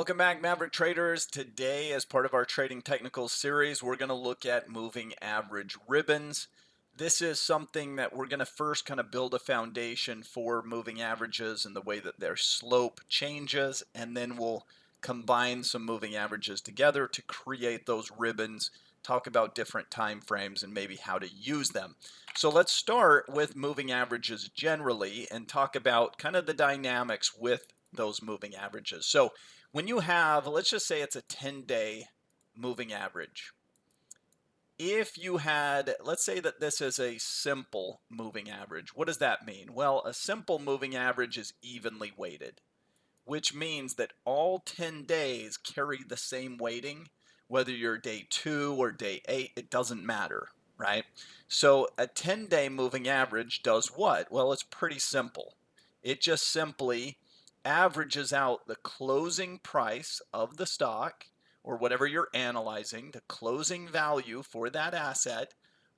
Welcome back, Maverick Traders. Today, as part of our Trading Technicals series, we're going to look at moving average ribbons. This is something that we're going to first kind of build a foundation for moving averages and the way that their slope changes, and then we'll combine some moving averages together to create those ribbons, talk about different time frames and maybe how to use them. So let's start with moving averages generally and talk about kind of the dynamics with those moving averages. So when you have, let's just say it's a 10-day moving average. If you had, let's say that this is a simple moving average. What does that mean? Well, a simple moving average is evenly weighted, which means that all 10 days carry the same weighting, whether you're day 2 or day 8, it doesn't matter, right? So a 10-day moving average does what? Well, it's pretty simple. It just simply averages out the closing price of the stock or whatever you're analyzing, the closing value for that asset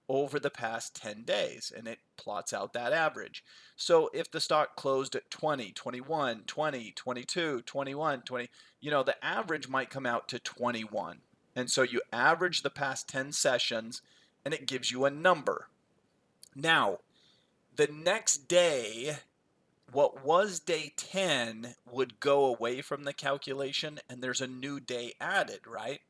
over the past 10 days, and it plots out that average. So if the stock closed at 20, 21, 20, 22, 21, 20, the average might come out to 21. And so you average the past 10 sessions and it gives you a number. Now, the next day, what was day 10 would go away from the calculation and there's a new day added, right?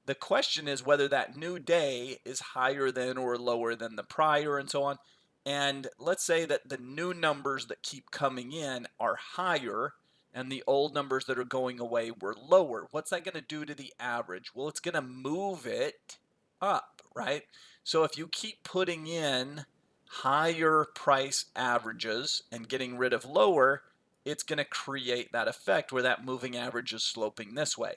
The question is whether that new day is higher than or lower than the prior and so on. And let's say that the new numbers that keep coming in are higher and the old numbers that are going away were lower. What's that going to do to the average? Well, it's going to move it up, right? So if you keep putting in higher price averages and getting rid of lower, it's going to create that effect where that moving average is sloping this way.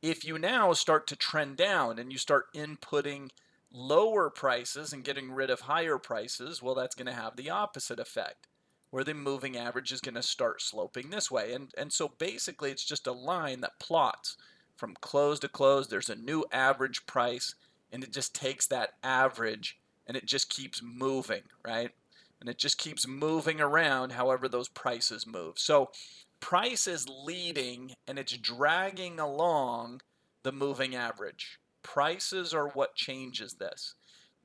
If you now start to trend down and you start inputting lower prices and getting rid of higher prices, well, that's going to have the opposite effect, where the moving average is going to start sloping this way. And so basically, it's just a line that plots from close to close. There's a new average price, and it just takes that average and it just keeps moving, right? And it just keeps moving around however those prices move. So price is leading and it's dragging along the moving average. Prices are what changes this.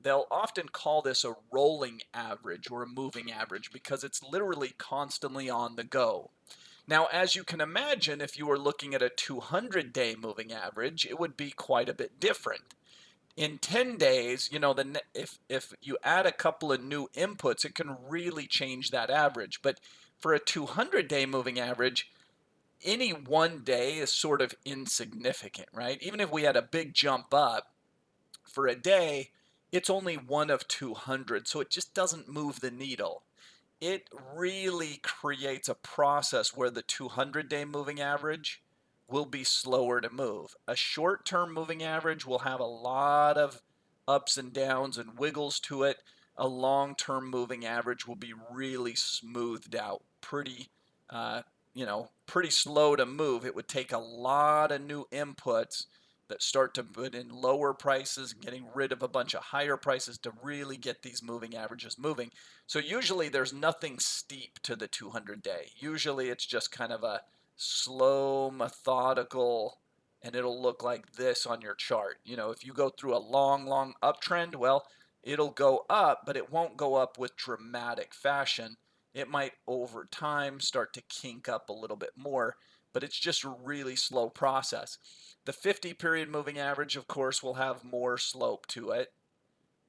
They'll often call this a rolling average or a moving average because it's literally constantly on the go. Now, as you can imagine, if you were looking at a 200-day moving average, it would be quite a bit different. In 10 days, if you add a couple of new inputs, it can really change that average. But for a 200-day moving average, any one day is sort of insignificant, right? Even if we had a big jump up for a day, it's only one of 200, so it just doesn't move the needle. It really creates a process where the 200-day moving average will be slower to move. A short-term moving average will have a lot of ups and downs and wiggles to it. A long-term moving average will be really smoothed out, pretty slow to move. It would take a lot of new inputs that start to put in lower prices, getting rid of a bunch of higher prices to really get these moving averages moving. So usually there's nothing steep to the 200-day. Usually it's just kind of a slow, methodical, and it'll look like this on your chart. If you go through a long uptrend, well, it'll go up, but it won't go up with dramatic fashion. It might over time start to kink up a little bit more, but it's just a really slow process. The 50-period moving average, of course, will have more slope to it,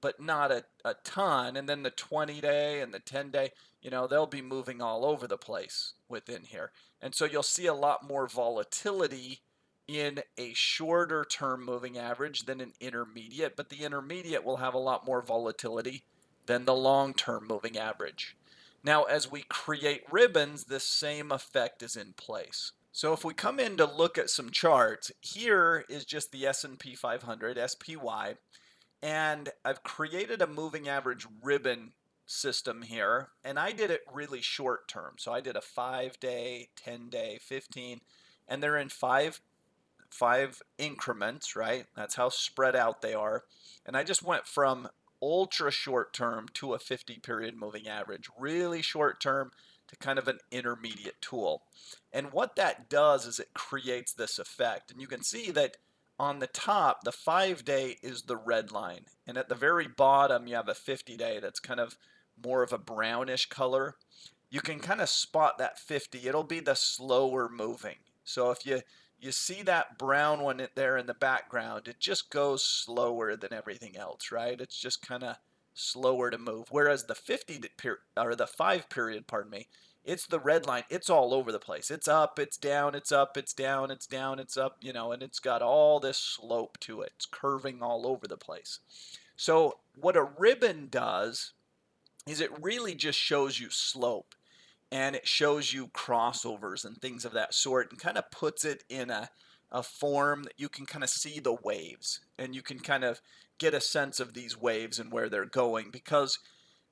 but not a ton. And then the 20-day and the 10-day, they'll be moving all over the place within here. And so you'll see a lot more volatility in a shorter term moving average than an intermediate, but the intermediate will have a lot more volatility than the long-term moving average. Now, as we create ribbons, this same effect is in place. So if we come in to look at some charts, here is just the S&P 500, SPY, and I've created a moving average ribbon system here, and I did it really short term. So I did a 5-day, 10-day, 15, and they're in five increments, right? That's how spread out they are. And I just went from ultra short term to a 50-period moving average, really short term to kind of an intermediate tool. And what that does is it creates this effect. And you can see that on the top, the 5-day is the red line. And at the very bottom, you have a 50-day that's kind of more of a brownish color. You can kind of spot that 50. It'll be the slower moving. So if you see that brown one there in the background, it just goes slower than everything else, right? It's just kind of slower to move. Whereas the 50 period, or the 5 period, pardon me, it's the red line. It's all over the place. It's up, it's down, it's up, it's down, it's down, it's up, you know, and it's got all this slope to it. It's curving all over the place. So what a ribbon does is it really just shows you slope, and it shows you crossovers and things of that sort, and kind of puts it in a form that you can kind of see the waves, and you can kind of get a sense of these waves and where they're going. Because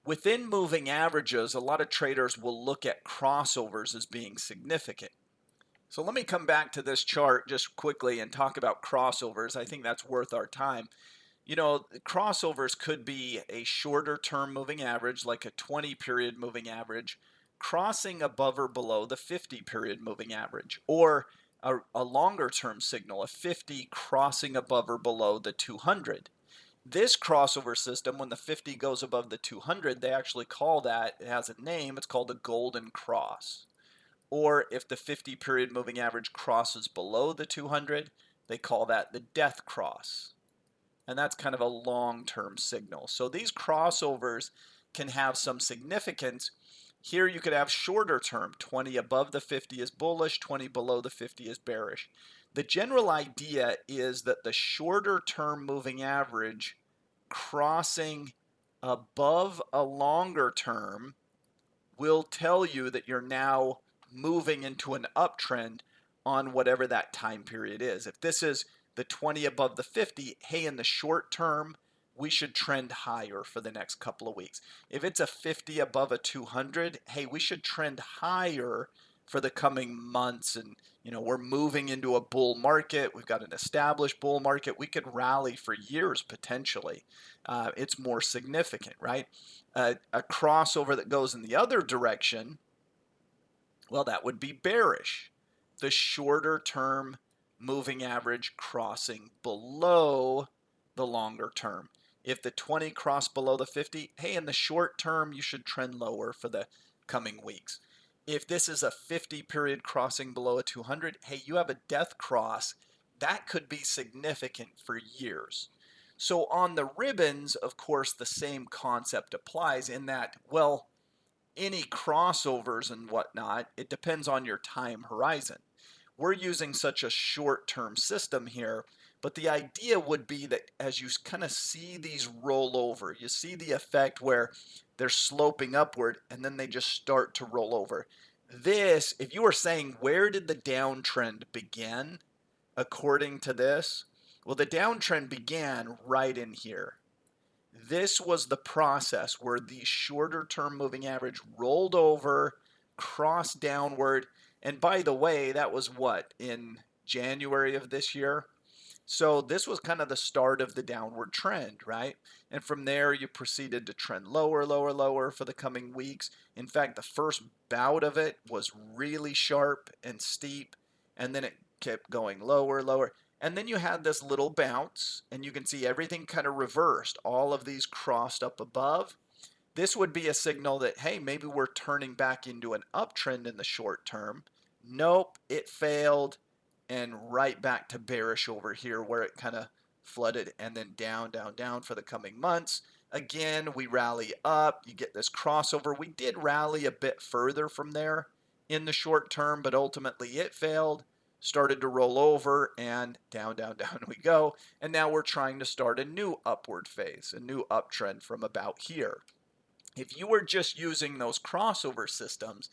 within moving averages, a lot of traders will look at crossovers as being significant. So let me come back to this chart just quickly and talk about crossovers. I think that's worth our time. You know, crossovers could be a shorter term moving average, like a 20 period moving average, crossing above or below the 50 period moving average, or a longer term signal, a 50 crossing above or below the 200. This crossover system, when the 50 goes above the 200, they actually call that, it has a name, it's called a golden cross. Or if the 50 period moving average crosses below the 200, they call that the death cross. And that's kind of a long-term signal. So these crossovers can have some significance. Here you could have shorter term, 20 above the 50 is bullish, 20 below the 50 is bearish. The general idea is that the shorter term moving average crossing above a longer term will tell you that you're now moving into an uptrend on whatever that time period is. If this is the 20 above the 50, hey, in the short term, we should trend higher for the next couple of weeks. If it's a 50 above a 200, hey, we should trend higher for the coming months. And, you know, we're moving into a bull market. We've got an established bull market. We could rally for years potentially. It's more significant, right? A crossover that goes in the other direction, well, that would be bearish. The shorter term moving average crossing below the longer term. If the 20 cross below the 50, hey, in the short term, you should trend lower for the coming weeks. If this is a 50 period crossing below a 200, hey, you have a death cross. That could be significant for years. So on the ribbons, of course, the same concept applies in that, well, any crossovers and whatnot, it depends on your time horizon. We're using such a short-term system here, but the idea would be that as you kind of see these roll over, you see the effect where they're sloping upward and then they just start to roll over. This, if you were saying, where did the downtrend begin according to this? Well, the downtrend began right in here. This was the process where the shorter term moving average rolled over, crossed downward. And by the way, that was what, in January of this year? So this was kind of the start of the downward trend, right? And from there, you proceeded to trend lower, lower, lower for the coming weeks. In fact, the first bout of it was really sharp and steep, and then it kept going lower, lower. And then you had this little bounce, and you can see everything kind of reversed. All of these crossed up above. This would be a signal that, hey, maybe we're turning back into an uptrend in the short term. Nope, it failed, and right back to bearish over here where it kind of flooded, and then down, down, down for the coming months. Again, we rally up. You get this crossover. We did rally a bit further from there in the short term, but ultimately it failed, started to roll over, and down, down, down we go. And now we're trying to start a new upward phase, a new uptrend from about here. If you were just using those crossover systems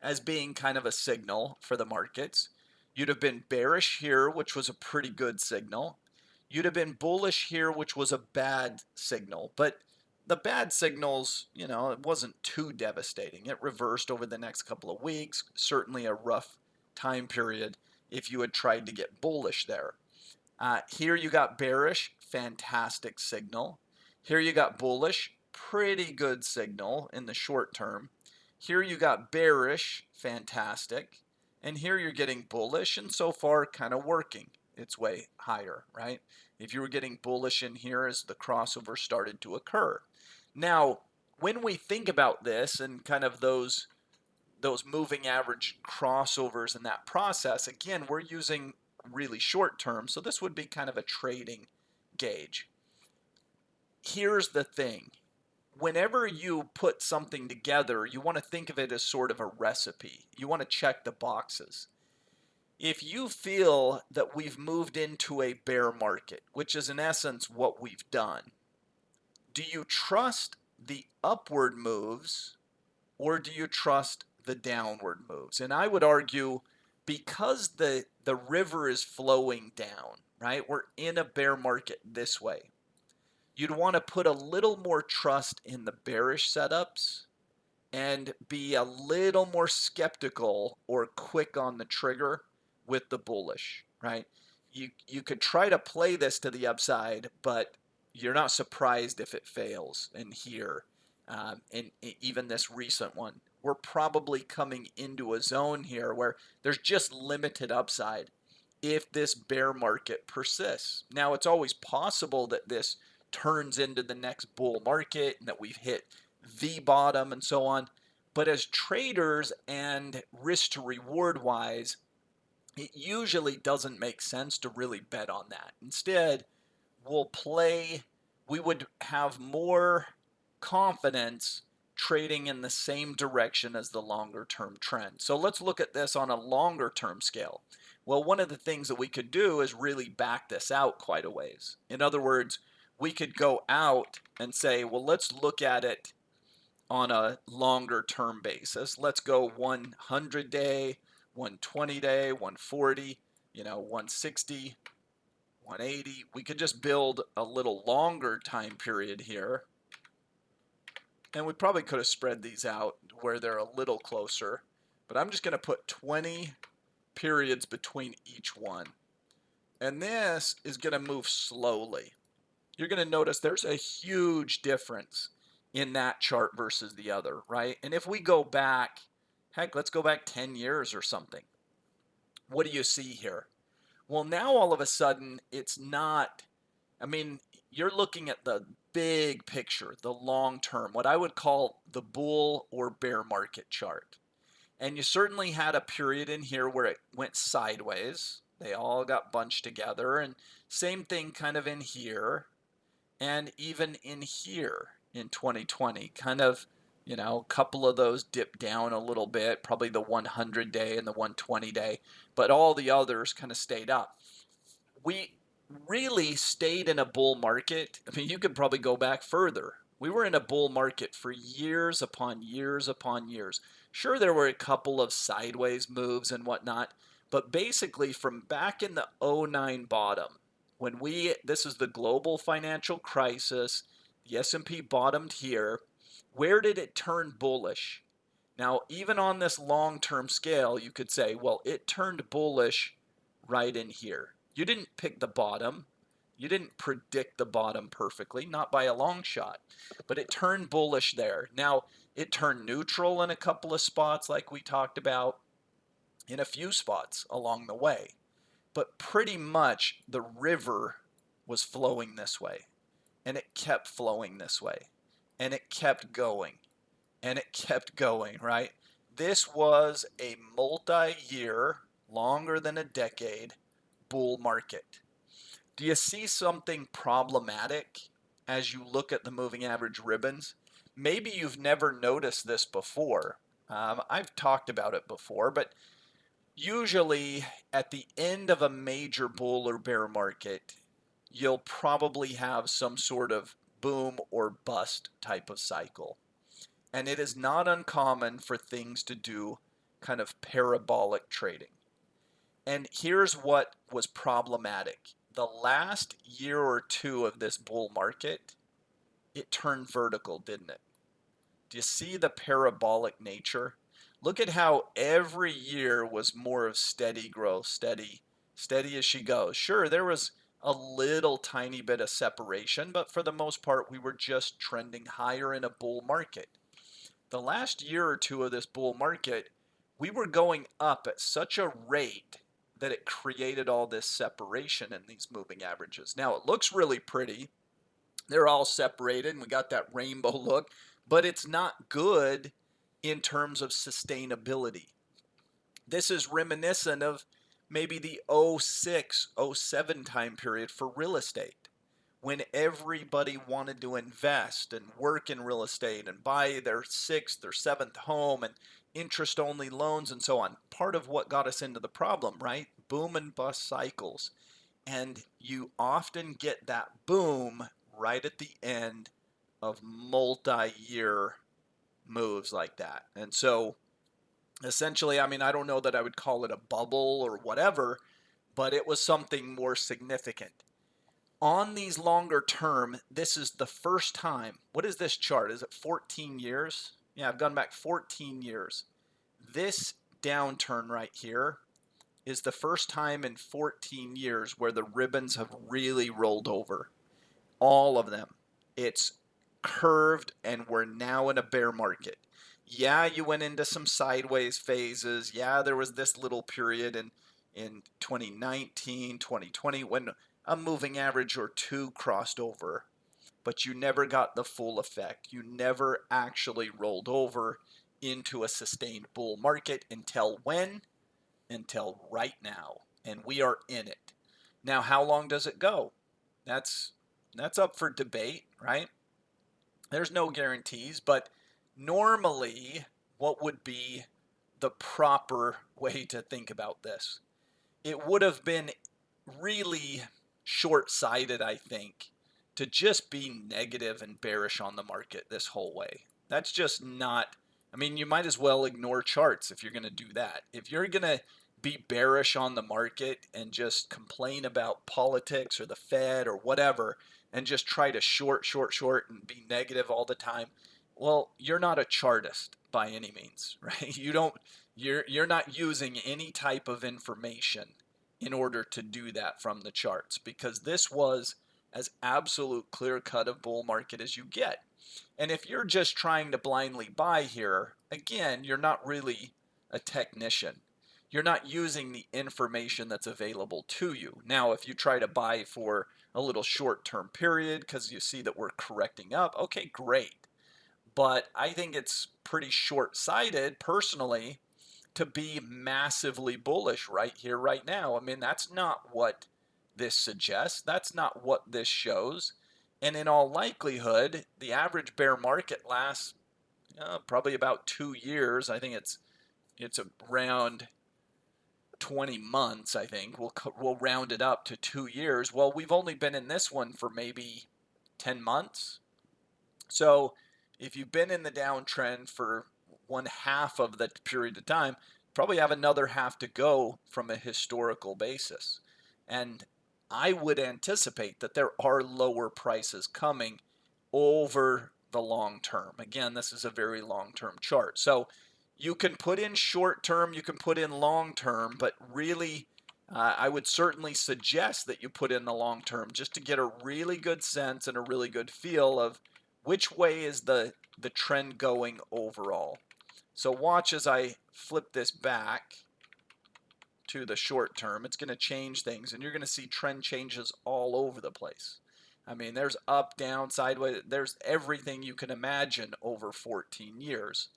as being kind of a signal for the markets, you'd have been bearish here, which was a pretty good signal. You'd have been bullish here, which was a bad signal. But the bad signals, you know, it wasn't too devastating. It reversed over the next couple of weeks, certainly a rough time period if you had tried to get bullish there. Here you got bearish, fantastic signal. Here you got bullish, pretty good signal in the short term. Here you got bearish, fantastic. And here you're getting bullish, and so far kind of working its way higher, right? If you were getting bullish in here as the crossover started to occur. Now, when we think about this and kind of those moving average crossovers in that process, again, we're using really short term, so this would be kind of a trading gauge. Here's the thing. Whenever you put something together, you want to think of it as sort of a recipe. You want to check the boxes. If you feel that we've moved into a bear market, which is in essence what we've done, do you trust the upward moves or do you trust the downward moves? And I would argue because the river is flowing down, right? We're in a bear market this way. You'd want to put a little more trust in the bearish setups and be a little more skeptical or quick on the trigger with the bullish, right? You could try to play this to the upside, but you're not surprised if it fails. And here, and even this recent one, we're probably coming into a zone here where there's just limited upside if this bear market persists. Now, it's always possible that this turns into the next bull market and that we've hit the bottom and so on. But as traders and risk to reward wise, it usually doesn't make sense to really bet on that. Instead, we would have more confidence trading in the same direction as the longer term trend. So let's look at this on a longer term scale. Well, one of the things that we could do is really back this out quite a ways. In other words, we could go out and say, well, let's look at it on a longer term basis. Let's go 100 day, 120 day, 140, 160, 180. We could just build a little longer time period here. And we probably could have spread these out where they're a little closer. But I'm just going to put 20 periods between each one. And this is going to move slowly. You're going to notice there's a huge difference in that chart versus the other, right? And if we go back, heck, let's go back 10 years or something. What do you see here? Well, now all of a sudden, it's not, I mean, you're looking at the big picture, the long term, what I would call the bull or bear market chart. And you certainly had a period in here where it went sideways. They all got bunched together. And same thing kind of in here and even in here in 2020. Kind of, a couple of those dipped down a little bit, probably the 100 day and the 120 day, but all the others kind of stayed up. We really stayed in a bull market. I mean, you could probably go back further. We were in a bull market for years upon years upon years. Sure, there were a couple of sideways moves and whatnot, but basically from back in the '09 bottom, this is the global financial crisis, the S&P bottomed here. Where did it turn bullish? Now, even on this long-term scale, you could say, well, it turned bullish right in here. You didn't pick the bottom. You didn't predict the bottom perfectly, not by a long shot, but it turned bullish there. Now, it turned neutral in a couple of spots like we talked about, in a few spots along the way. But pretty much the river was flowing this way, and it kept flowing this way, and it kept going, and it kept going, right? This was a multi-year, longer than a decade, bull market. Do you see something problematic as you look at the moving average ribbons? Maybe you've never noticed this before. I've talked about it before, but usually at the end of a major bull or bear market, you'll probably have some sort of boom or bust type of cycle. And it is not uncommon for things to do kind of parabolic trading. And here's what was problematic. The last year or two of this bull market, it turned vertical, didn't it? Do you see the parabolic nature? Look at how every year was more of steady growth, steady as she goes. Sure, there was a little tiny bit of separation, but for the most part, we were just trending higher in a bull market. the last year or two of this bull market, we were going up at such a rate that it created all this separation in these moving averages. Now, it looks really pretty. They're all separated and we got that rainbow look, but it's not good in terms of sustainability. This is reminiscent of maybe the 06, 07 time period for real estate, when everybody wanted to invest and work in real estate and buy their sixth or seventh home and interest only loans and so on. Part of what got us into the problem, right? Boom and bust cycles. And you often get that boom right at the end of multi-year moves like that. And so essentially, I mean, I don't know that I would call it a bubble or whatever, but it was something more significant. On these longer term, this is the first time. What is this chart? Is it 14 years? Yeah, I've gone back 14 years. This downturn right here is the first time in 14 years where the ribbons have really rolled over. All of them. It's curved and we're now in a bear market. Yeah, you went into some sideways phases. Yeah, there was this little period in 2019, 2020 when a moving average or two crossed over, but you never got the full effect. You never actually rolled over into a sustained bull market until when? Until right now. And we are in it. Now, how long does it go? That's up for debate, right? There's no guarantees, but normally what would be the proper way to think about this? It would have been really short-sighted, I think, to just be negative and bearish on the market this whole way. That's just not, I mean, you might as well ignore charts if you're going to do that. If you're going to be bearish on the market and just complain about politics or the Fed or whatever and just try to short and be negative all the time, well, you're not a chartist by any means, right? You're not using any type of information in order to do that from the charts, because this was as absolute clear cut of bull market as you get. And if you're just trying to blindly buy here, again, you're not really a technician. You're not using the information that's available to you. Now, if you try to buy for a little short-term period because you see that we're correcting up, okay, great. But I think it's pretty short-sighted, personally, to be massively bullish right here, right now. I mean, that's not what this suggests. That's not what this shows. And in all likelihood, the average bear market lasts probably about 2 years. I think it's around 20 months, I think. We'll round it up to 2 years. Well, we've only been in this one for maybe 10 months. So if you've been in the downtrend for one half of the period of time, probably have another half to go from a historical basis. And I would anticipate that there are lower prices coming over the long term. Again, this is a very long-term chart. So you can put in short term, you can put in long term, but really I would certainly suggest that you put in the long term just to get a really good sense and a really good feel of which way is the trend going overall. So watch as I flip this back to the short term. It's going to change things, and you're going to see trend changes all over the place. I mean, there's up, down, sideways. There's everything you can imagine over 14 years.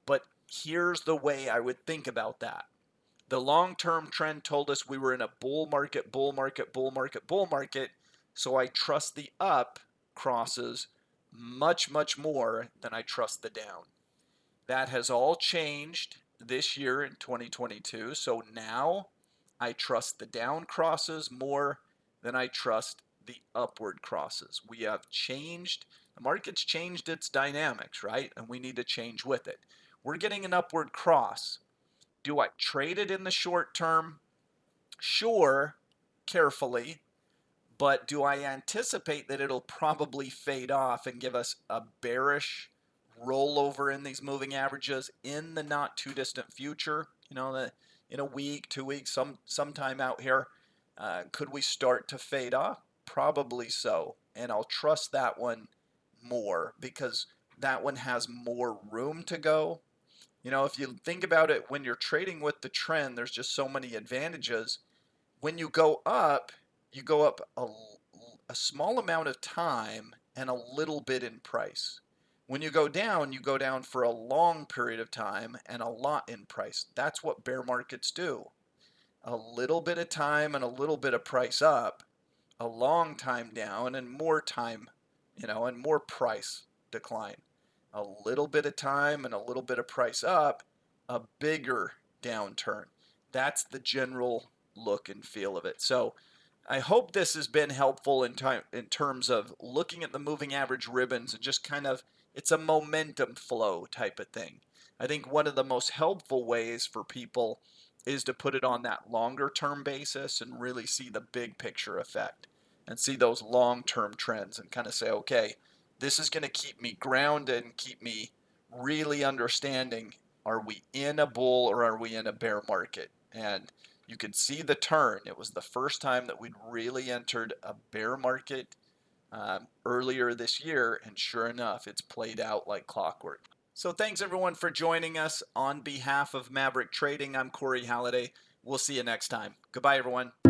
But here's the way I would think about that. The long-term trend told us we were in a bull market, bull market, bull market, bull market. So I trust the up crosses much, much more than I trust the down. That has all changed this year in 2022. So now I trust the down crosses more than I trust the upward crosses. We have changed, the market's changed its dynamics, right? And we need to change with it. We're getting an upward cross. Do I trade it in the short term? Sure, carefully. But do I anticipate that it'll probably fade off and give us a bearish rollover in these moving averages in the not too distant future? You know, in a week, 2 weeks, sometime out here, could we start to fade off? Probably so. And I'll trust that one more because that one has more room to go. You know, if you think about it, when you're trading with the trend, there's just so many advantages. When you go up a small amount of time and a little bit in price. When you go down for a long period of time and a lot in price. That's what bear markets do. A little bit of time and a little bit of price up, a long time down and more time, and more price decline. A little bit of time and a little bit of price up, a bigger downturn. That's the general look and feel of it. So I hope this has been helpful in terms of looking at the moving average ribbons and just kind of, it's a momentum flow type of thing. I think one of the most helpful ways for people is to put it on that longer term basis and really see the big picture effect and see those long term trends and kind of say, okay, this is going to keep me grounded and keep me really understanding, are we in a bull or are we in a bear market? And you could see the turn. It was the first time that we'd really entered a bear market earlier this year, and sure enough, it's played out like clockwork. So thanks everyone for joining us. On behalf of Maverick Trading, I'm Corey Halliday. We'll see you next time. Goodbye, everyone.